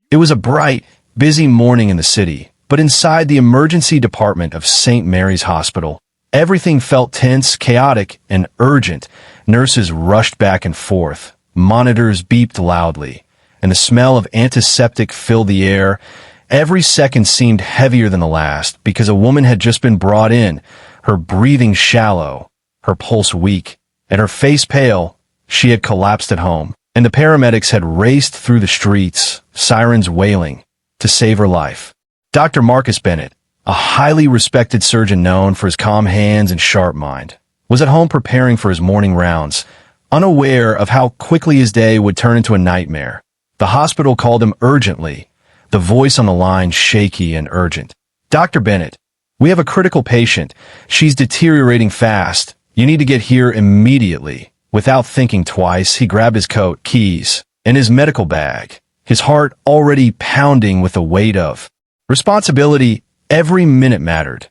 It was a bright, busy morning in the city, but inside the emergency department of St. Mary's Hospital, everything felt tense, chaotic, and urgent. Nurses rushed back and forth, monitors beeped loudly, and the smell of antiseptic filled the air. Every second seemed heavier than the last because a woman had just been brought in, her breathing shallow, her pulse weak, and her face pale. She had collapsed at home, and the paramedics had raced through the streets, sirens wailing, to save her life. Dr. Marcus Bennett, a highly respected surgeon known for his calm hands and sharp mind, was at home preparing for his morning rounds, unaware of how quickly his day would turn into a nightmare. The hospital called him urgently, the voice on the line shaky and urgent. "Dr. Bennett, we have a critical patient. She's deteriorating fast. You need to get here immediately." Without thinking twice, he grabbed his coat, keys, and his medical bag, his heart already pounding with the weight of responsibility. Every minute mattered,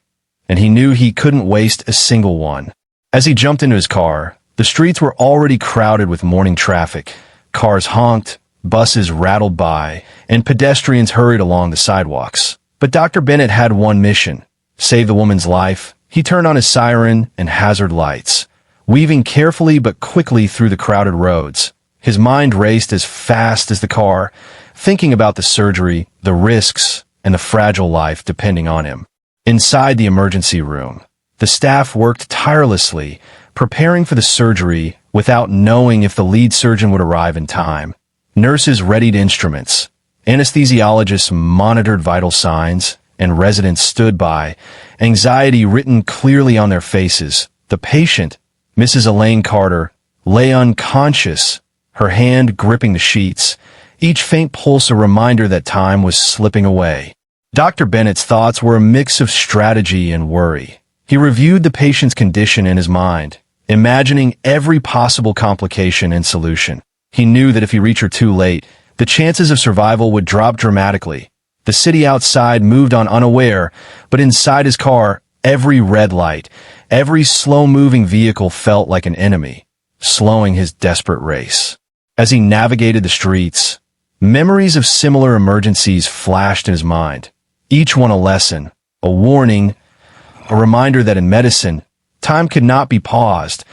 and he knew he couldn't waste a single one. As he jumped into his car, the streets were already crowded with morning traffic. Cars honked, buses rattled by, and pedestrians hurried along the sidewalks. But Dr. Bennett had one mission: save the woman's life. He turned on his siren and hazard lights, weaving carefully but quickly through the crowded roads. His mind raced as fast as the car, thinking about the surgery, the risks, and the fragile life depending on him. Inside the emergency room, the staff worked tirelessly, preparing for the surgery without knowing if the lead surgeon would arrive in time. Nurses readied instruments, anesthesiologists monitored vital signs, and residents stood by, anxiety written clearly on their faces. The patient, Mrs. Elaine Carter, lay unconscious, her hand gripping the sheets, each faint pulse a reminder that time was slipping away. Dr. Bennett's thoughts were a mix of strategy and worry. He reviewed the patient's condition in his mind, imagining every possible complication and solution. He knew that if he reached her too late, the chances of survival would drop dramatically. The city outside moved on unaware, but inside his car, every red light, every slow-moving vehicle felt like an enemy, slowing his desperate race. As he navigated the streets, memories of similar emergencies flashed in his mind, each one a lesson, a warning, a reminder that in medicine, time could not be paused.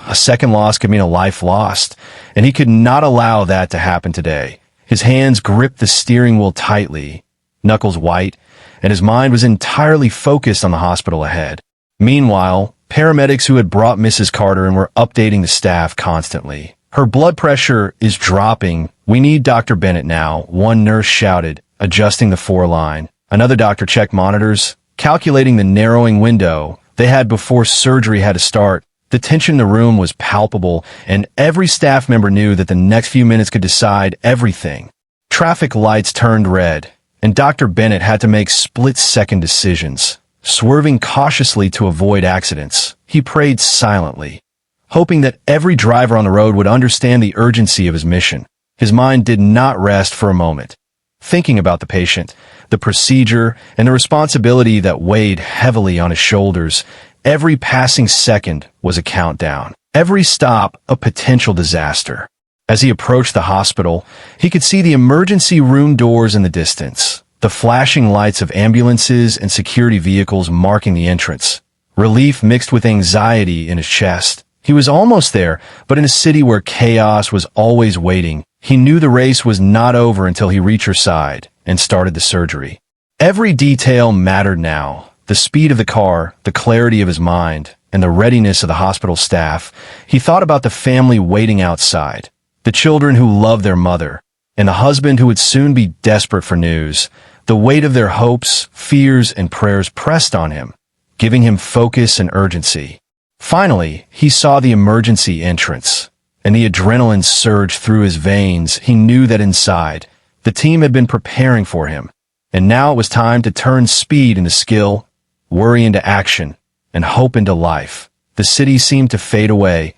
A second loss could mean a life lost, and he could not allow that to happen today. His hands gripped the steering wheel tightly, knuckles white, and his mind was entirely focused on the hospital ahead. Meanwhile, paramedics who had brought Mrs. Carter in were updating the staff constantly. "Her blood pressure is dropping. We need Dr. Bennett now," one nurse shouted, adjusting the four-line. Another doctor checked monitors, calculating the narrowing window they had before surgery had to start. The tension in the room was palpable, and every staff member knew that the next few minutes could decide everything. Traffic lights turned red, and Dr. Bennett had to make split-second decisions. Swerving cautiously to avoid accidents, he prayed silently, hoping that every driver on the road would understand the urgency of his mission. His mind did not rest for a moment, thinking about the patient, the procedure, and the responsibility that weighed heavily on his shoulders. Every passing second was a countdown, every stop a potential disaster. As he approached the hospital, he could see the emergency room doors in the distance, the flashing lights of ambulances and security vehicles marking the entrance. Relief mixed with anxiety in his chest. He was almost there, but in a city where chaos was always waiting, he knew the race was not over until he reached her side and started the surgery. Every detail mattered now. The speed of the car, the clarity of his mind, and the readiness of the hospital staff. He thought about the family waiting outside, the children who loved their mother, and the husband who would soon be desperate for news. The weight of their hopes, fears, and prayers pressed on him, giving him focus and urgency. Finally, he saw the emergency entrance, and the adrenaline surged through his veins. He knew that inside, the team had been preparing for him, and now it was time to turn speed into skill, worry into action, and hope into life. The city seemed to fade away,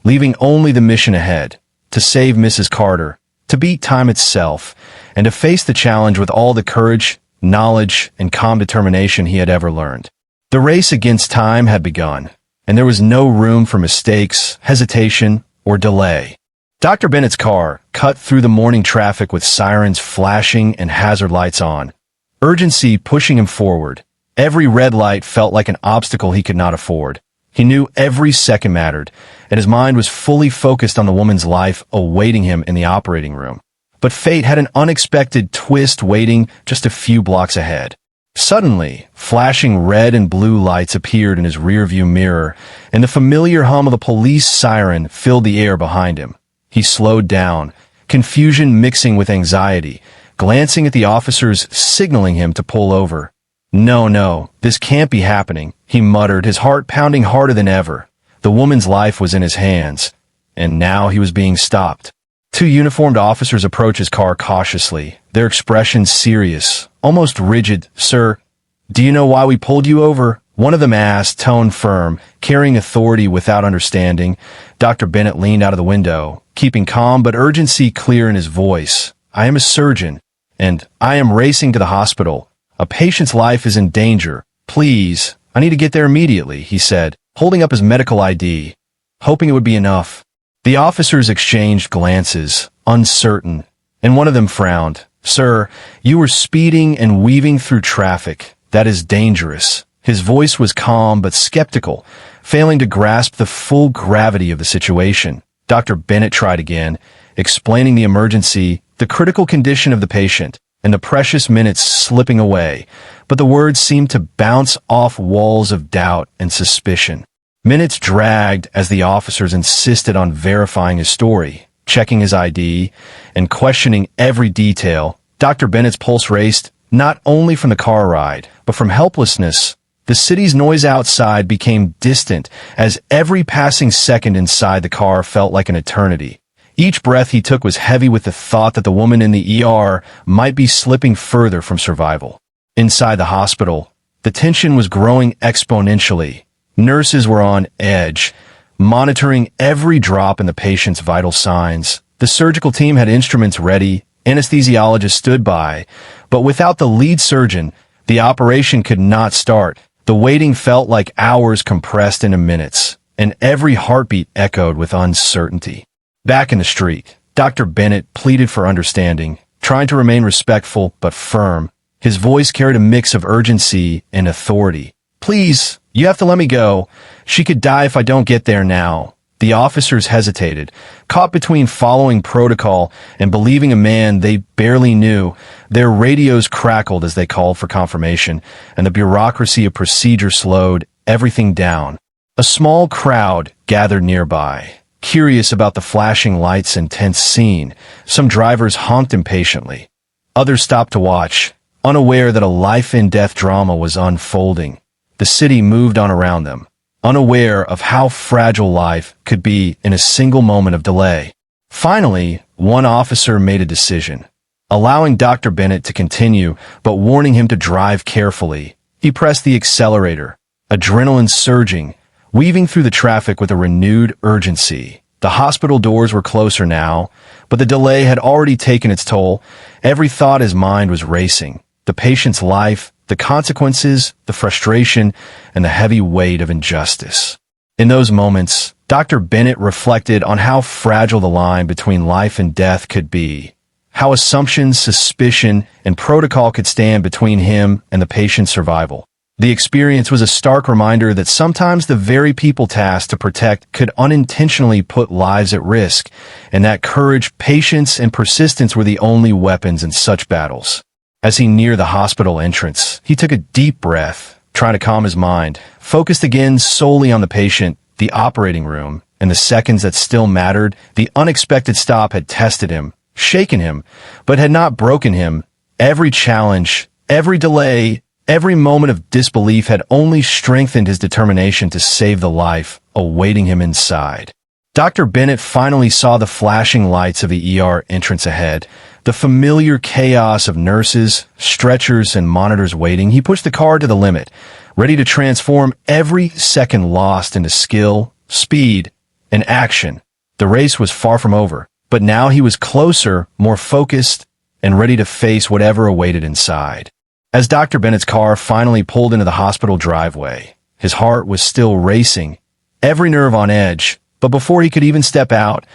leaving only the mission ahead, to save Mrs. Carter, to beat time itself, and to face the challenge with all the courage, knowledge, and calm determination he had ever learned. The race against time had begun, and there was no room for mistakes, hesitation, or delay. Dr. Bennett's car cut through the morning traffic with sirens flashing and hazard lights on, urgency pushing him forward. Every red light felt like an obstacle he could not afford. He knew every second mattered, and his mind was fully focused on the woman's life awaiting him in the operating room. But fate had an unexpected twist waiting just a few blocks ahead. Suddenly, flashing red and blue lights appeared in his rearview mirror, and the familiar hum of the police siren filled the air behind him. He slowed down, confusion mixing with anxiety, glancing at the officers signaling him to pull over. No, this can't be happening, he muttered, his heart pounding harder than ever. The woman's life was in his hands, and now he was being stopped. Two uniformed officers approached his car cautiously, their expressions serious, almost rigid. "Sir, do you know why we pulled you over?" one of them asked, tone firm, carrying authority without understanding. Dr. Bennett leaned out of the window, keeping calm but urgency clear in his voice. "I am a surgeon, and I am racing to the hospital. A patient's life is in danger. Please, I need to get there immediately," he said, holding up his medical ID, hoping it would be enough. The officers exchanged glances, uncertain, and one of them frowned. "Sir, you were speeding and weaving through traffic. That is dangerous." His voice was calm but skeptical, failing to grasp the full gravity of the situation. Dr. Bennett tried again, explaining the emergency, the critical condition of the patient, and the precious minutes slipping away, but the words seemed to bounce off walls of doubt and suspicion. Minutes dragged as the officers insisted on verifying his story, checking his ID, and questioning every detail. Dr. Bennett's pulse raced, not only from the car ride, but from helplessness. The city's noise outside became distant as every passing second inside the car felt like an eternity. Each breath he took was heavy with the thought that the woman in the ER might be slipping further from survival. Inside the hospital, the tension was growing exponentially. Nurses were on edge, monitoring every drop in the patient's vital signs. The surgical team had instruments ready, anesthesiologists stood by, but without the lead surgeon, the operation could not start. The waiting felt like hours compressed into minutes, and every heartbeat echoed with uncertainty. Back in the street, Dr. Bennett pleaded for understanding, trying to remain respectful but firm. His voice carried a mix of urgency and authority. "Please, you have to let me go. She could die if I don't get there now." The officers hesitated, caught between following protocol and believing a man they barely knew. Their radios crackled as they called for confirmation, and the bureaucracy of procedure slowed everything down. A small crowd gathered nearby, curious about the flashing lights and tense scene. Some drivers honked impatiently. Others stopped to watch, unaware that a life-and-death drama was unfolding. The city moved on around them, unaware of how fragile life could be in a single moment of delay. Finally, one officer made a decision, allowing Dr. Bennett to continue, but warning him to drive carefully. He pressed the accelerator, adrenaline surging, weaving through the traffic with a renewed urgency. The hospital doors were closer now, but the delay had already taken its toll. Every thought his mind was racing. The patient's life, the consequences, the frustration, and the heavy weight of injustice. In those moments, Dr. Bennett reflected on how fragile the line between life and death could be, how assumptions, suspicion, and protocol could stand between him and the patient's survival. The experience was a stark reminder that sometimes the very people tasked to protect could unintentionally put lives at risk, and that courage, patience, and persistence were the only weapons in such battles. As he neared the hospital entrance, he took a deep breath, trying to calm his mind, focused again solely on the patient, the operating room, and the seconds that still mattered. The unexpected stop had tested him, shaken him, but had not broken him. Every challenge, every delay, every moment of disbelief had only strengthened his determination to save the life awaiting him inside. Dr. Bennett finally saw the flashing lights of the ER entrance ahead, the familiar chaos of nurses, stretchers, and monitors waiting. He pushed the car to the limit, ready to transform every second lost into skill, speed, and action. The race was far from over, but now he was closer, more focused, and ready to face whatever awaited inside. As Dr. Bennett's car finally pulled into the hospital driveway, his heart was still racing, every nerve on edge, but before he could even step out,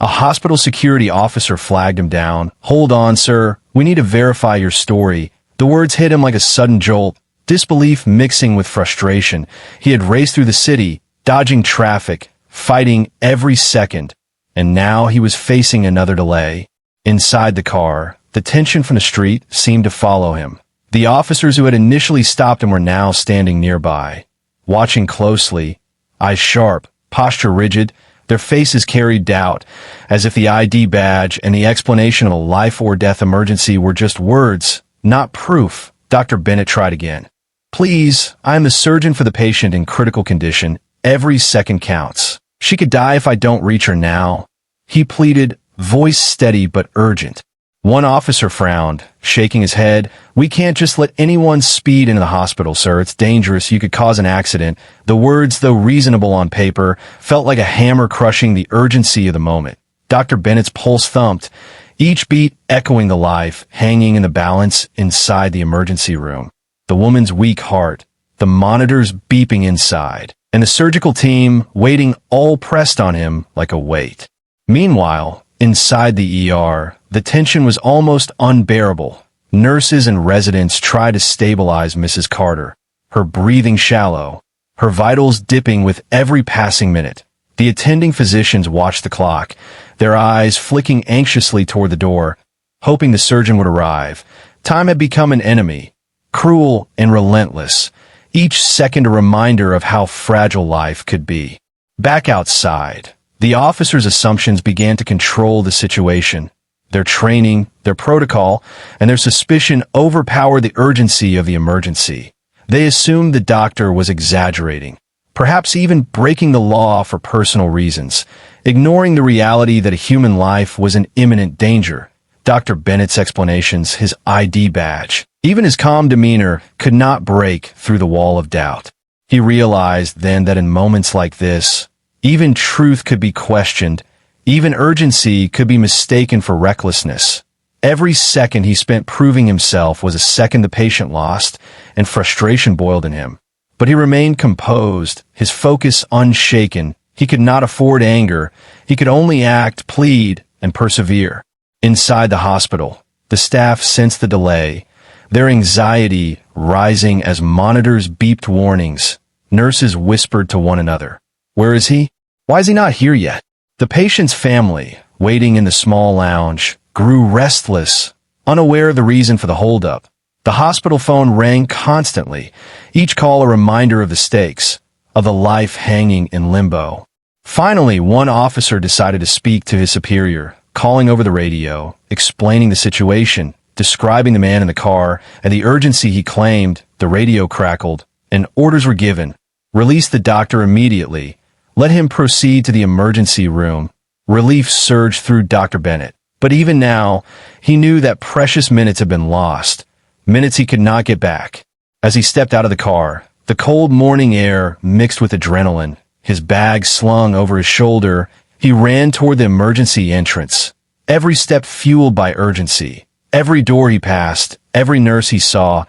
A hospital security officer flagged him down. "Hold on, sir. We need to verify your story." The words hit him like a sudden jolt, disbelief mixing with frustration. He had raced through the city, dodging traffic, fighting every second, and now he was facing another delay. Inside the car, the tension from the street seemed to follow him. The officers who had initially stopped him were now standing nearby, watching closely, eyes sharp, posture rigid. Their faces carried doubt, as if the ID badge and the explanation of a life-or-death emergency were just words, not proof. Dr. Bennett tried again. "Please, I am the surgeon for the patient in critical condition. Every second counts. She could die if I don't reach her now," he pleaded, voice steady but urgent. One officer frowned, shaking his head. "We can't just let anyone speed into the hospital, sir. It's dangerous. You could cause an accident." The words, though reasonable on paper, felt like a hammer crushing the urgency of the moment. Dr. Bennett's pulse thumped, each beat echoing the life hanging in the balance inside the emergency room. The woman's weak heart, the monitors beeping inside, and the surgical team waiting all pressed on him like a weight. Meanwhile, inside the ER, the tension was almost unbearable. Nurses and residents tried to stabilize Mrs. Carter, her breathing shallow, her vitals dipping with every passing minute. The attending physicians watched the clock, their eyes flicking anxiously toward the door, hoping the surgeon would arrive. Time had become an enemy, cruel and relentless, each second a reminder of how fragile life could be. Back outside, the officers' assumptions began to control the situation. Their training, their protocol, and their suspicion overpowered the urgency of the emergency. They assumed the doctor was exaggerating, perhaps even breaking the law for personal reasons, ignoring the reality that a human life was in imminent danger. Dr. Bennett's explanations, his ID badge, even his calm demeanor could not break through the wall of doubt. He realized then that in moments like this, even truth could be questioned, even urgency could be mistaken for recklessness. Every second he spent proving himself was a second the patient lost, and frustration boiled in him. But he remained composed, his focus unshaken. He could not afford anger. He could only act, plead, and persevere. Inside the hospital, the staff sensed the delay, their anxiety rising as monitors beeped warnings. Nurses whispered to one another, "Where is he? Why is he not here yet?" The patient's family, waiting in the small lounge, grew restless, unaware of the reason for the holdup. The hospital phone rang constantly, each call a reminder of the stakes, of the life hanging in limbo. Finally, one officer decided to speak to his superior, calling over the radio, explaining the situation, describing the man in the car, and the urgency he claimed. The radio crackled, and orders were given. Release the doctor immediately. Let him proceed to the emergency room. Relief surged through Dr. Bennett. But even now, he knew that precious minutes had been lost, minutes he could not get back. As he stepped out of the car, the cold morning air mixed with adrenaline, his bag slung over his shoulder, he ran toward the emergency entrance, every step fueled by urgency. Every door he passed, every nurse he saw,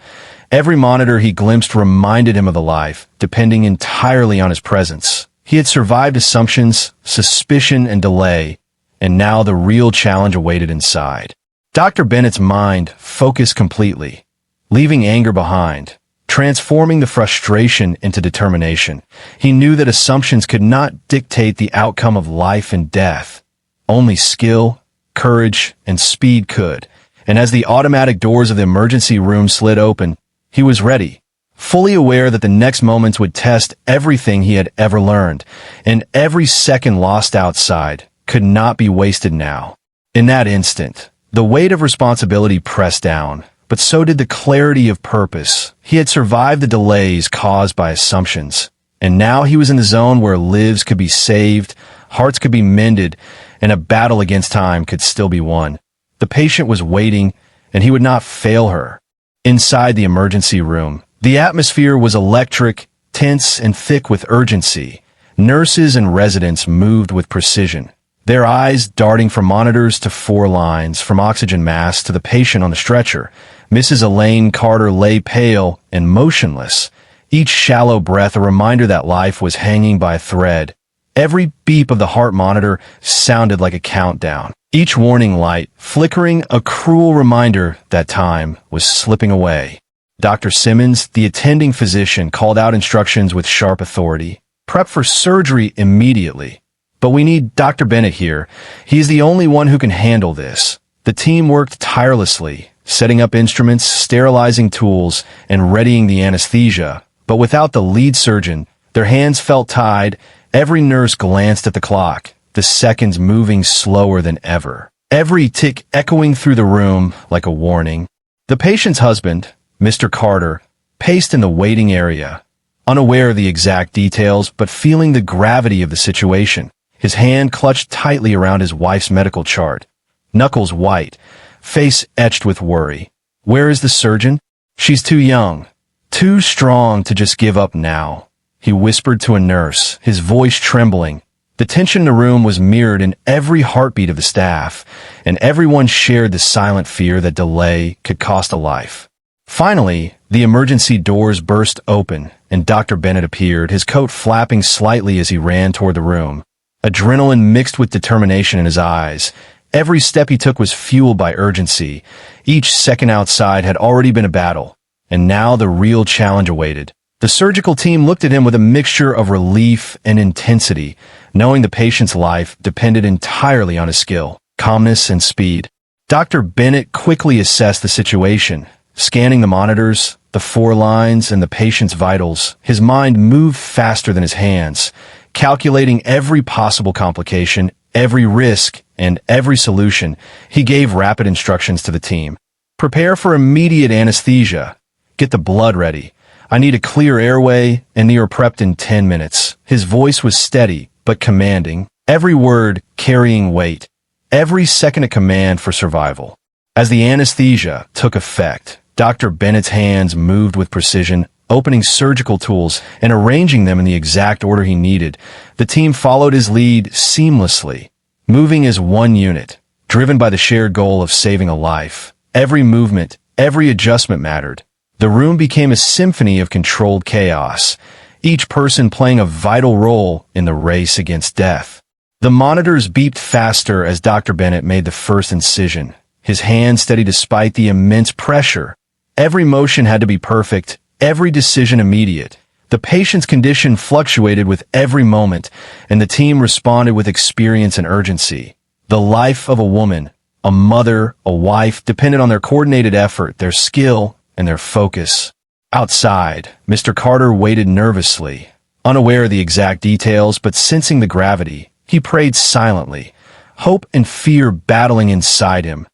every monitor he glimpsed reminded him of the life, depending entirely on his presence. He had survived assumptions, suspicion, and delay, and now the real challenge awaited inside. Dr. Bennett's mind focused completely, leaving anger behind, transforming the frustration into determination. He knew that assumptions could not dictate the outcome of life and death. Only skill, courage, and speed could. And as the automatic doors of the emergency room slid open, he was ready, fully aware that the next moments would test everything he had ever learned, and every second lost outside could not be wasted now. In that instant, the weight of responsibility pressed down, but so did the clarity of purpose. He had survived the delays caused by assumptions, and now he was in the zone where lives could be saved, hearts could be mended, and a battle against time could still be won. The patient was waiting, and he would not fail her. Inside the emergency room, the atmosphere was electric, tense, and thick with urgency. Nurses and residents moved with precision, their eyes darting from monitors to four lines, from oxygen masks to the patient on the stretcher. Mrs. Elaine Carter lay pale and motionless, each shallow breath a reminder that life was hanging by a thread. Every beep of the heart monitor sounded like a countdown. Each warning light flickering a cruel reminder that time was slipping away. Dr. Simmons, the attending physician, called out instructions with sharp authority. Prep for surgery immediately. But we need Dr. Bennett here. He's the only one who can handle this. The team worked tirelessly, setting up instruments, sterilizing tools, and readying the anesthesia. But without the lead surgeon, their hands felt tied. Every nurse glanced at the clock, the seconds moving slower than ever. Every tick echoing through the room like a warning. The patient's husband, Mr. Carter, paced in the waiting area, unaware of the exact details but feeling the gravity of the situation. His hand clutched tightly around his wife's medical chart, knuckles white, face etched with worry. Where is the surgeon? She's too young, too strong to just give up now, he whispered to a nurse, his voice trembling. The tension in the room was mirrored in every heartbeat of the staff, and everyone shared the silent fear that delay could cost a life. Finally, the emergency doors burst open, and Dr. Bennett appeared, his coat flapping slightly as he ran toward the room. Adrenaline mixed with determination in his eyes. Every step he took was fueled by urgency. Each second outside had already been a battle, and now the real challenge awaited. The surgical team looked at him with a mixture of relief and intensity, knowing the patient's life depended entirely on his skill, calmness, and speed. Dr. Bennett quickly assessed the situation, scanning the monitors, the 4 lines, and the patient's vitals. His mind moved faster than his hands, calculating every possible complication, every risk, and every solution. He gave rapid instructions to the team. Prepare for immediate anesthesia. Get the blood ready. I need a clear airway, and you're prepped in 10 minutes. His voice was steady, but commanding, every word carrying weight, every second a command for survival. As the anesthesia took effect, Dr. Bennett's hands moved with precision, opening surgical tools and arranging them in the exact order he needed. The team followed his lead seamlessly, moving as one unit, driven by the shared goal of saving a life. Every movement, every adjustment mattered. The room became a symphony of controlled chaos, each person playing a vital role in the race against death. The monitors beeped faster as Dr. Bennett made the first incision, his hand steady despite the immense pressure. Every motion had to be perfect, every decision immediate. The patient's condition fluctuated with every moment, and the team responded with experience and urgency. The life of a woman, a mother, a wife, depended on their coordinated effort, their skill, and their focus. Outside, Mr. Carter waited nervously, unaware of the exact details but sensing the gravity. He prayed silently, hope and fear battling inside him.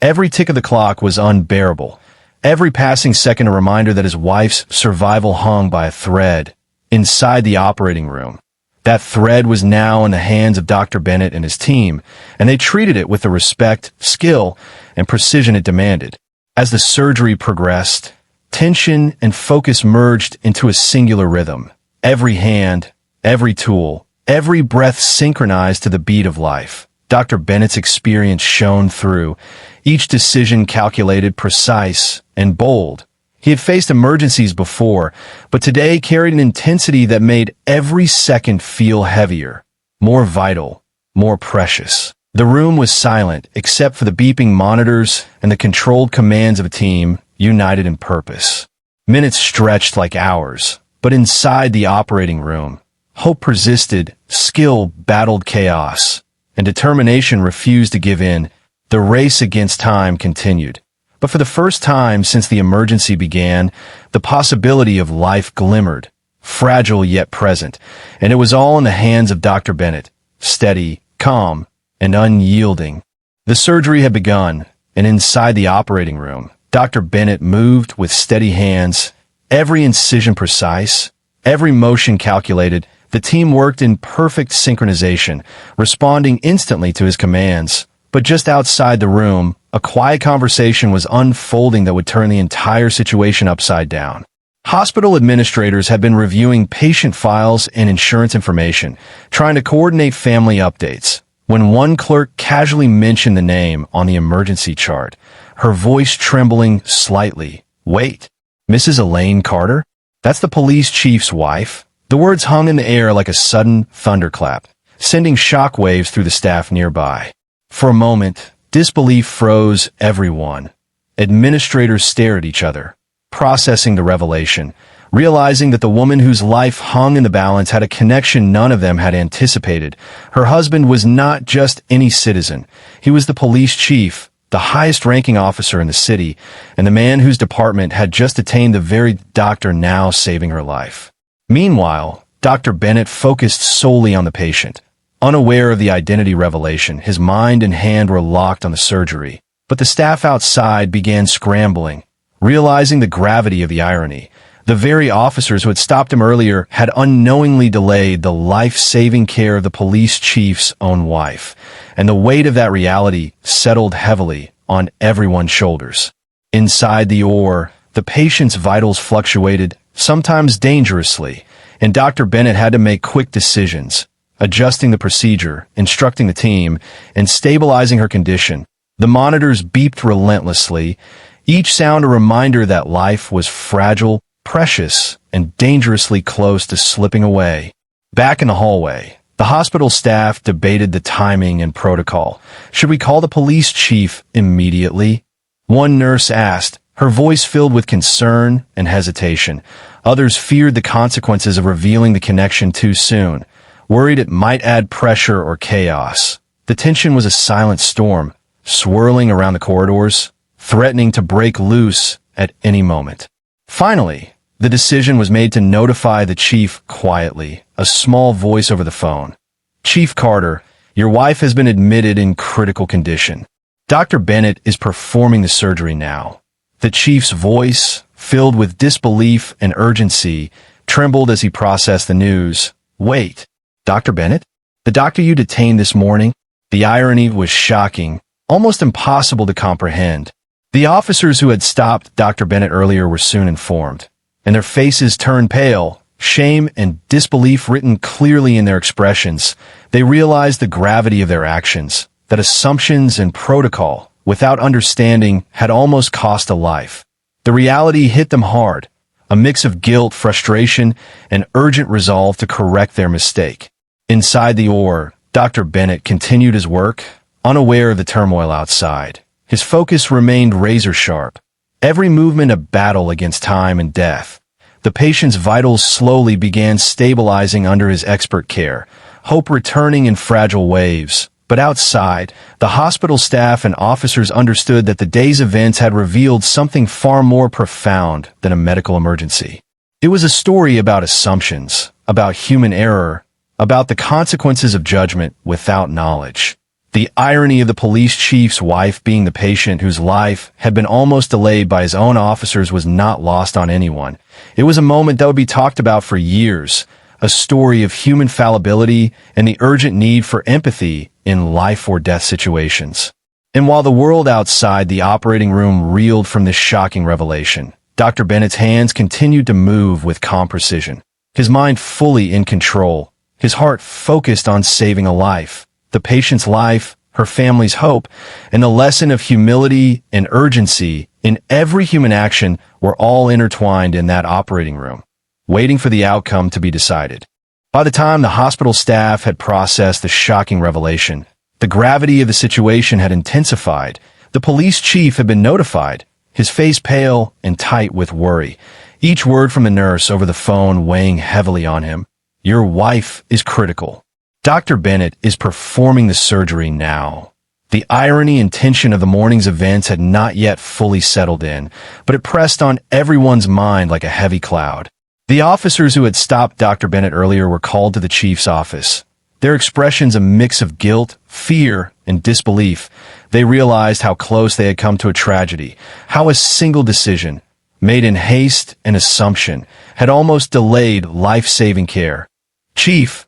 Every tick of the clock was unbearable. Every passing second a reminder that his wife's survival hung by a thread. Inside the operating room, that thread was now in the hands of Dr. Bennett and his team, and they treated it with the respect, skill, and precision it demanded. As the surgery progressed, tension and focus merged into a singular rhythm. Every hand, every tool, every breath synchronized to the beat of life. Dr. Bennett's experience shone through, each decision calculated, precise, and bold. He had faced emergencies before, but today carried an intensity that made every second feel heavier, more vital, more precious. The room was silent, except for the beeping monitors and the controlled commands of a team united in purpose. Minutes stretched like hours, but inside the operating room, hope persisted, skill battled chaos, and determination refused to give in. The race against time continued. But for the first time since the emergency began, the possibility of life glimmered, fragile yet present, and it was all in the hands of Dr. Bennett, steady, calm, and unyielding. The surgery had begun, and inside the operating room, Dr. Bennett moved with steady hands, every incision precise, every motion calculated. The team worked in perfect synchronization, responding instantly to his commands. But just outside the room, a quiet conversation was unfolding that would turn the entire situation upside down. Hospital administrators had been reviewing patient files and insurance information, trying to coordinate family updates, when one clerk casually mentioned the name on the emergency chart, her voice trembling slightly. "Wait, Mrs. Elaine Carter? That's the police chief's wife. The words hung in the air like a sudden thunderclap, sending shockwaves through the staff nearby. For a moment, disbelief froze everyone. Administrators stared at each other, processing the revelation, realizing that the woman whose life hung in the balance had a connection none of them had anticipated. Her husband was not just any citizen. He was the police chief, the highest-ranking officer in the city, and the man whose department had just detained the very doctor now saving her life. Meanwhile, Dr. Bennett focused solely on the patient. Unaware of the identity revelation, his mind and hand were locked on the surgery. But the staff outside began scrambling, realizing the gravity of the irony. The very officers who had stopped him earlier had unknowingly delayed the life-saving care of the police chief's own wife, and the weight of that reality settled heavily on everyone's shoulders. Inside the OR, the patient's vitals fluctuated, sometimes dangerously, and Dr. Bennett had to make quick decisions, adjusting the procedure, instructing the team, and stabilizing her condition. The monitors beeped relentlessly, each sound a reminder that life was fragile, precious, and dangerously close to slipping away. Back in the hallway, the hospital staff debated the timing and protocol. Should we call the police chief immediately? One nurse asked, her voice filled with concern and hesitation. Others feared the consequences of revealing the connection too soon, worried it might add pressure or chaos. The tension was a silent storm, swirling around the corridors, threatening to break loose at any moment. Finally, the decision was made to notify the chief quietly, a small voice over the phone. Chief Carter, your wife has been admitted in critical condition. Dr. Bennett is performing the surgery now. The chief's voice, filled with disbelief and urgency, trembled as he processed the news. Wait, Dr. Bennett? The doctor you detained this morning? The irony was shocking, almost impossible to comprehend. The officers who had stopped Dr. Bennett earlier were soon informed, and their faces turned pale, shame and disbelief written clearly in their expressions. They realized the gravity of their actions, that assumptions and protocol, without understanding, had almost cost a life. The reality hit them hard, a mix of guilt, frustration, and urgent resolve to correct their mistake. Inside the OR, Dr. Bennett continued his work, unaware of the turmoil outside. His focus remained razor-sharp, every movement a battle against time and death. The patient's vitals slowly began stabilizing under his expert care, hope returning in fragile waves. But outside, the hospital staff and officers understood that the day's events had revealed something far more profound than a medical emergency. It was a story about assumptions, about human error, about the consequences of judgment without knowledge. The irony of the police chief's wife being the patient whose life had been almost delayed by his own officers was not lost on anyone. It was a moment that would be talked about for years, a story of human fallibility and the urgent need for empathy in life or death situations. And while the world outside the operating room reeled from this shocking revelation, Dr. Bennett's hands continued to move with calm precision, his mind fully in control, his heart focused on saving a life. The patient's life, her family's hope, and the lesson of humility and urgency in every human action were all intertwined in that operating room, waiting for the outcome to be decided. By the time the hospital staff had processed the shocking revelation, the gravity of the situation had intensified. The police chief had been notified, his face pale and tight with worry, each word from the nurse over the phone weighing heavily on him. Your wife is critical. Dr. Bennett is performing the surgery now. The irony and tension of the morning's events had not yet fully settled in, but it pressed on everyone's mind like a heavy cloud. The officers who had stopped Dr. Bennett earlier were called to the chief's office. Their expressions a mix of guilt, fear, and disbelief. They realized how close they had come to a tragedy, how a single decision, made in haste and assumption, had almost delayed life-saving care. Chief,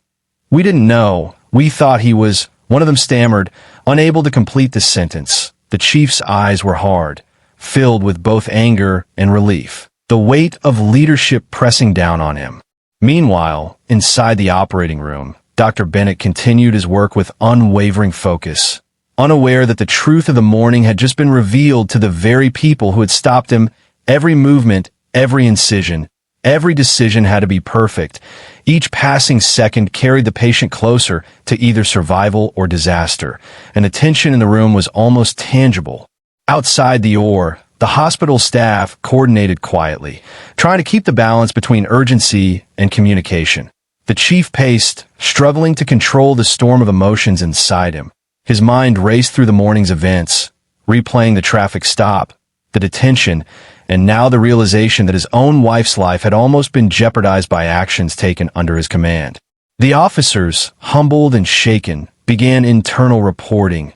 we didn't know. We thought he was, one of them stammered, unable to complete the sentence. The chief's eyes were hard, filled with both anger and relief, the weight of leadership pressing down on him. Meanwhile, inside the operating room, Dr. Bennett continued his work with unwavering focus, unaware that the truth of the morning had just been revealed to the very people who had stopped him. Every movement, every incision, Every decision had to be perfect. Each passing second carried the patient closer to either survival or disaster, and the tension in the room was almost tangible. Outside the OR, the hospital staff coordinated quietly, trying to keep the balance between urgency and communication. The chief paced, struggling to control the storm of emotions inside him. His mind raced through the morning's events, replaying the traffic stop, the detention, and now the realization that his own wife's life had almost been jeopardized by actions taken under his command. The officers, humbled and shaken, began internal reporting.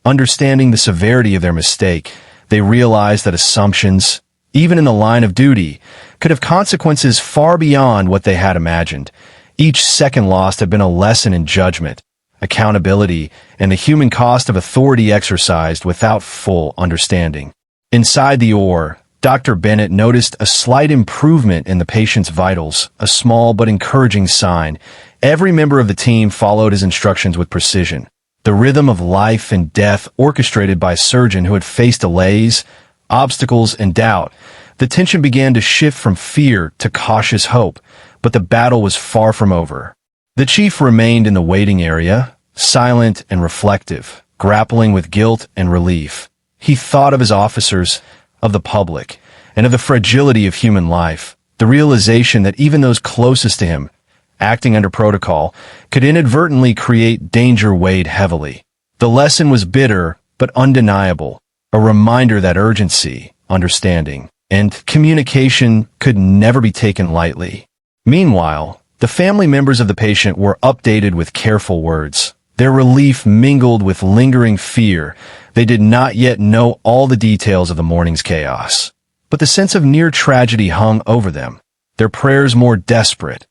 Understanding the severity of their mistake, they realized that assumptions, even in the line of duty, could have consequences far beyond what they had imagined. Each second lost had been a lesson in judgment, accountability, and the human cost of authority exercised without full understanding. Inside the OR, Dr. Bennett noticed a slight improvement in the patient's vitals, a small but encouraging sign. Every member of the team followed his instructions with precision. The rhythm of life and death orchestrated by a surgeon who had faced delays, obstacles, and doubt. The tension began to shift from fear to cautious hope, but the battle was far from over. The chief remained in the waiting area, silent and reflective, grappling with guilt and relief. He thought of his officers, of the public, and of the fragility of human life, the realization that even those closest to him, acting under protocol, could inadvertently create danger weighed heavily. The lesson was bitter but undeniable, a reminder that urgency, understanding, and communication could never be taken lightly. Meanwhile, the family members of the patient were updated with careful words. Their relief mingled with lingering fear. They did not yet know all the details of the morning's chaos, but the sense of near tragedy hung over them, their prayers more desperate,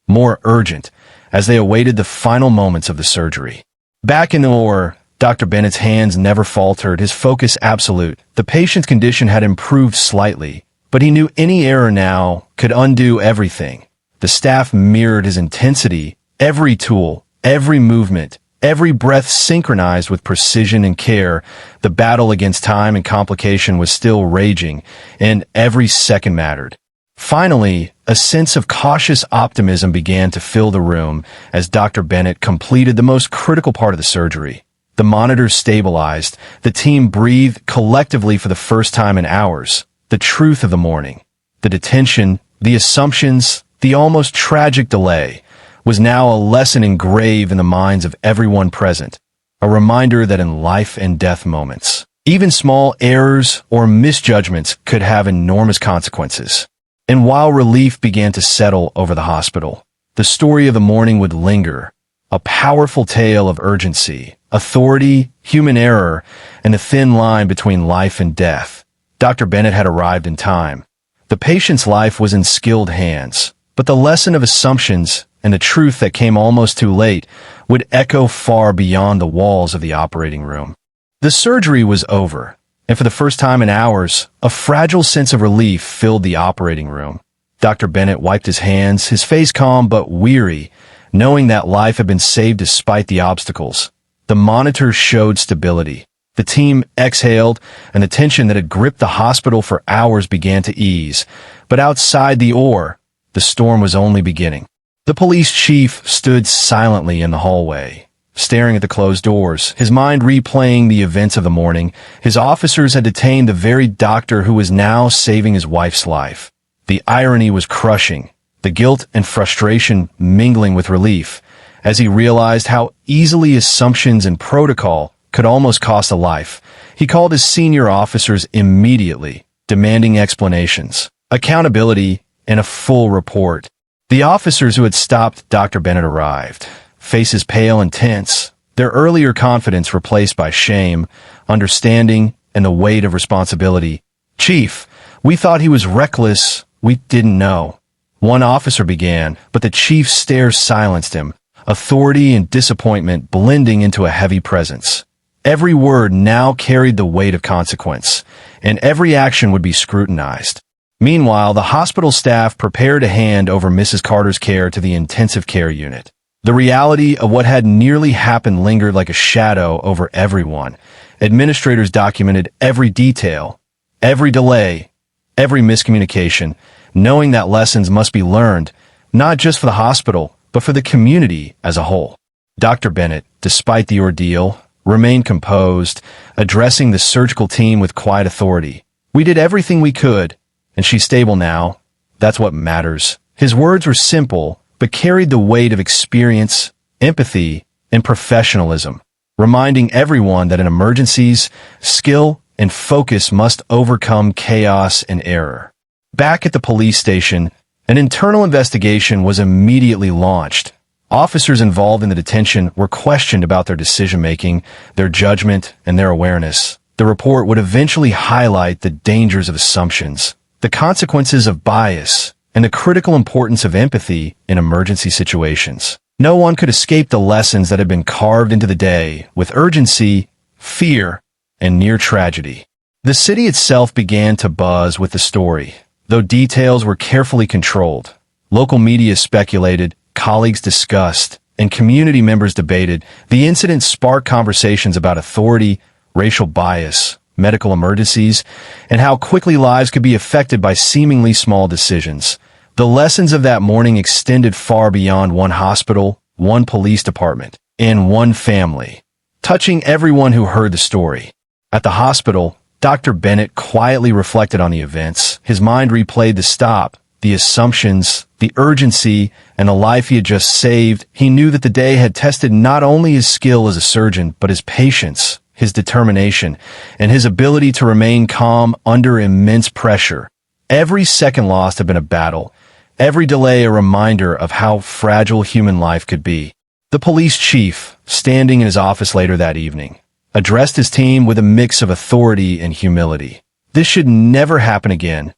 more urgent, as they awaited the final moments of the surgery. Back in the OR, Dr. Bennett's hands never faltered, his focus absolute. The patient's condition had improved slightly, but he knew any error now could undo everything. The staff mirrored his intensity, every tool, every movement, every breath synchronized with precision and care. The battle against time and complication was still raging, and every second mattered. Finally, a sense of cautious optimism began to fill the room as Dr. Bennett completed the most critical part of the surgery. The monitors stabilized, the team breathed collectively for the first time in hours. The truth of the morning, the detention, the assumptions, the almost tragic delay, was now a lesson engraved in the minds of everyone present, a reminder that in life and death moments, even small errors or misjudgments could have enormous consequences. And while relief began to settle over the hospital, the story of the morning would linger, a powerful tale of urgency, authority, human error, and the thin line between life and death. Dr. Bennett had arrived in time. The patient's life was in skilled hands, but the lesson of assumptions and the truth that came almost too late would echo far beyond the walls of the operating room. The surgery was over, and for the first time in hours, a fragile sense of relief filled the operating room. Dr. Bennett wiped his hands, his face calm but weary, knowing that life had been saved despite the obstacles. The monitors showed stability. The team exhaled, and the tension that had gripped the hospital for hours began to ease. But outside the OR, the storm was only beginning. The police chief stood silently in the hallway, staring at the closed doors, his mind replaying the events of the morning. His officers had detained the very doctor who was now saving his wife's life. The irony was crushing, the guilt and frustration mingling with relief, as he realized how easily assumptions and protocol could almost cost a life. He called his senior officers immediately, demanding explanations, accountability, and a full report. The officers who had stopped Dr. Bennett arrived, faces pale and tense, their earlier confidence replaced by shame, understanding, and the weight of responsibility. "Chief, we thought he was reckless. We didn't know." One officer began, but the chief's stare silenced him, authority and disappointment blending into a heavy presence. Every word now carried the weight of consequence, and every action would be scrutinized. Meanwhile, the hospital staff prepared to hand over Mrs. Carter's care to the intensive care unit. The reality of what had nearly happened lingered like a shadow over everyone. Administrators documented every detail, every delay, every miscommunication, knowing that lessons must be learned, not just for the hospital, but for the community as a whole. Dr. Bennett, despite the ordeal, remained composed, addressing the surgical team with quiet authority. "We did everything we could, and she's stable now. That's what matters." His words were simple, but carried the weight of experience, empathy, and professionalism, reminding everyone that in emergencies, skill and focus must overcome chaos and error. Back at the police station, an internal investigation was immediately launched. Officers involved in the detention were questioned about their decision-making, their judgment, and their awareness. The report would eventually highlight the dangers of assumptions, the consequences of bias, and the critical importance of empathy in emergency situations. No one could escape the lessons that had been carved into the day with urgency, fear, and near tragedy. The city itself began to buzz with the story, though details were carefully controlled. Local media speculated, colleagues discussed, and community members debated. The incident sparked conversations about authority, racial bias, medical emergencies, and how quickly lives could be affected by seemingly small decisions. The lessons of that morning extended far beyond one hospital, one police department, and one family, touching everyone who heard the story. At the hospital, Dr. Bennett quietly reflected on the events. His mind replayed the stop, the assumptions, the urgency, and the life he had just saved. He knew that the day had tested not only his skill as a surgeon, but his patience, his determination, and his ability to remain calm under immense pressure. Every second lost had been a battle, every delay a reminder of how fragile human life could be. The police chief, standing in his office later that evening, addressed his team with a mix of authority and humility. This should never happen again,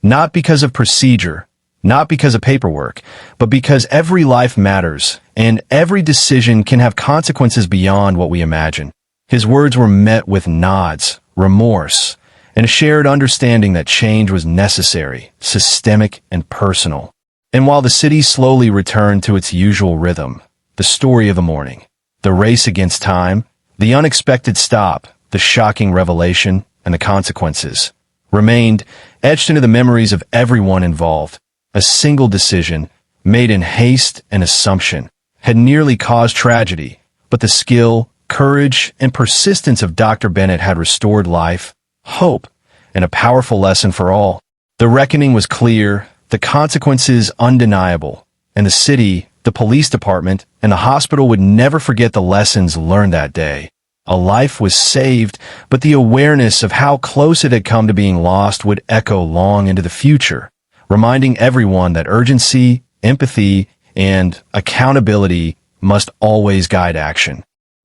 not because of procedure, not because of paperwork, but because every life matters, and every decision can have consequences beyond what we imagine. His words were met with nods, remorse, and a shared understanding that change was necessary, systemic, and personal. And while the city slowly returned to its usual rhythm, the story of the morning, the race against time, the unexpected stop, the shocking revelation, and the consequences, remained etched into the memories of everyone involved. A single decision, made in haste and assumption, had nearly caused tragedy, but the skill, courage, and persistence of Dr. Bennett had restored life, hope, and a powerful lesson for all. The reckoning was clear, the consequences undeniable, and the city, the police department, and the hospital would never forget the lessons learned that day. A life was saved, but the awareness of how close it had come to being lost would echo long into the future, reminding everyone that urgency, empathy, and accountability must always guide action.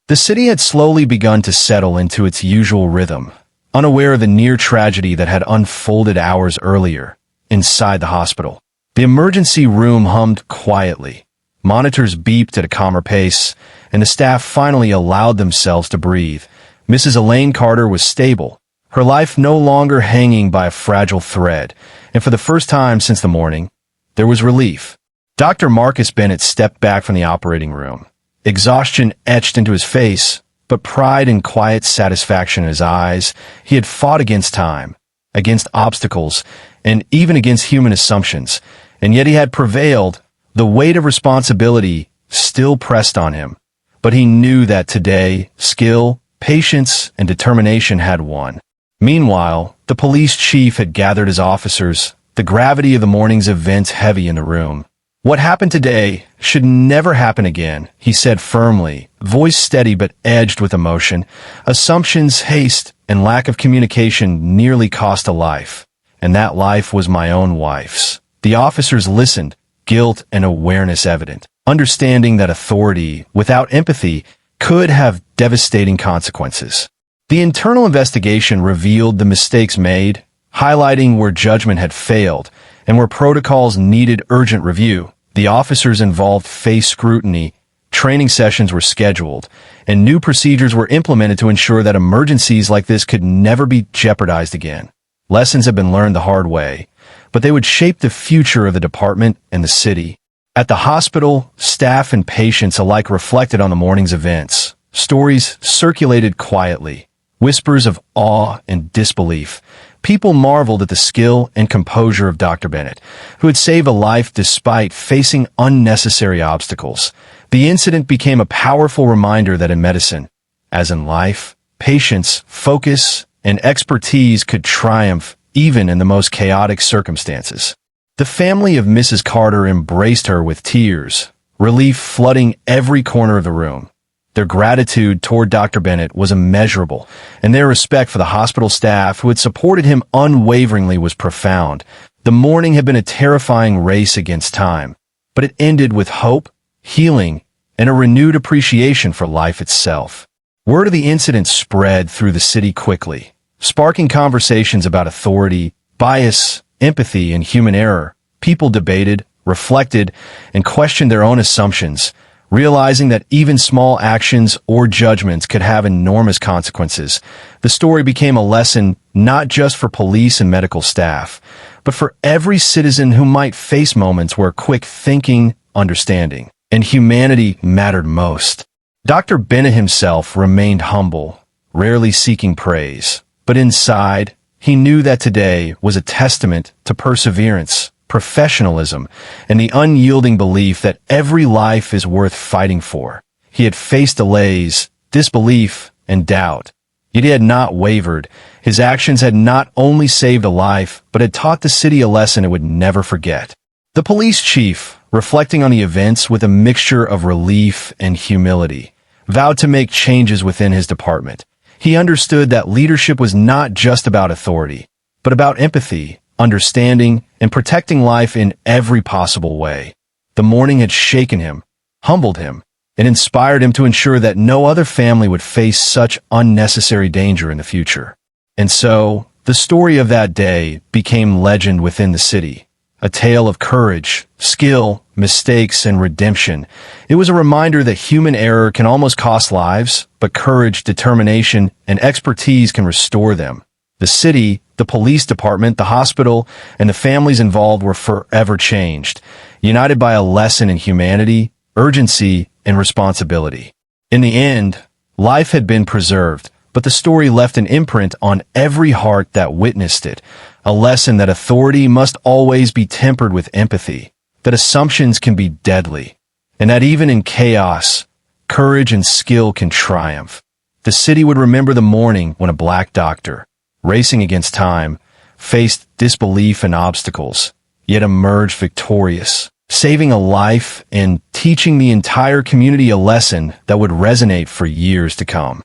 The city had slowly begun to settle into its usual rhythm, unaware of the near tragedy that had unfolded hours earlier, inside the hospital. The emergency room hummed quietly. Monitors beeped at a calmer pace, and the staff finally allowed themselves to breathe. Mrs. Elaine Carter was stable, her life no longer hanging by a fragile thread, and for the first time since the morning, there was relief. Dr. Marcus Bennett stepped back from the operating room. Exhaustion etched into his face, but pride and quiet satisfaction in his eyes. He had fought against time, against obstacles, and even against human assumptions, and yet he had prevailed. The weight of responsibility still pressed on him, but he knew that today, skill, patience, and determination had won. Meanwhile, the police chief had gathered his officers, the gravity of the morning's events heavy in the room. "What happened today should never happen again," he said firmly, voice steady but edged with emotion. "Assumptions, haste, and lack of communication nearly cost a life, and that life was my own wife's." The officers listened, guilt and awareness evident, understanding that authority without empathy could have devastating consequences. The internal investigation revealed the mistakes made, highlighting where judgment had failed and where protocols needed urgent review. The officers involved faced scrutiny, training sessions were scheduled, and new procedures were implemented to ensure that emergencies like this could never be jeopardized again. Lessons had been learned the hard way, but they would shape the future of the department and the city. At the hospital, staff and patients alike reflected on the morning's events. Stories circulated quietly, whispers of awe and disbelief, People marveled at the skill and composure of Dr. Bennett, who had saved a life despite facing unnecessary obstacles. The incident became a powerful reminder that in medicine, as in life, patience, focus, and expertise could triumph even in the most chaotic circumstances. The family of Mrs. Carter embraced her with tears, relief flooding every corner of the room. Their gratitude toward Dr. Bennett was immeasurable, and their respect for the hospital staff who had supported him unwaveringly was profound. The morning had been a terrifying race against time, but it ended with hope, healing, and a renewed appreciation for life itself. Word of the incident spread through the city quickly, sparking conversations about authority, bias, empathy, and human error. People debated, reflected, and questioned their own assumptions, realizing that even small actions or judgments could have enormous consequences. The story became a lesson not just for police and medical staff, but for every citizen who might face moments where quick thinking, understanding, and humanity mattered most. Dr. Bennett himself remained humble, rarely seeking praise, but inside, he knew that today was a testament to perseverance, professionalism, and the unyielding belief that every life is worth fighting for. He had faced delays, disbelief, and doubt, yet he had not wavered. His actions had not only saved a life, but had taught the city a lesson it would never forget. The police chief, reflecting on the events with a mixture of relief and humility, vowed to make changes within his department. He understood that leadership was not just about authority, but about empathy, understanding, and protecting life in every possible way. The morning had shaken him, humbled him, and inspired him to ensure that no other family would face such unnecessary danger in the future. And so, the story of that day became legend within the city, a tale of courage, skill, mistakes, and redemption. It was a reminder that human error can almost cost lives, but courage, determination, and expertise can restore them. The city, the police department, the hospital, and the families involved were forever changed, united by a lesson in humanity, urgency, and responsibility. In the end, life had been preserved, but the story left an imprint on every heart that witnessed it, a lesson that authority must always be tempered with empathy, that assumptions can be deadly, and that even in chaos, courage and skill can triumph. The city would remember the morning when a black doctor, racing against time, faced disbelief and obstacles, yet emerged victorious, saving a life and teaching the entire community a lesson that would resonate for years to come.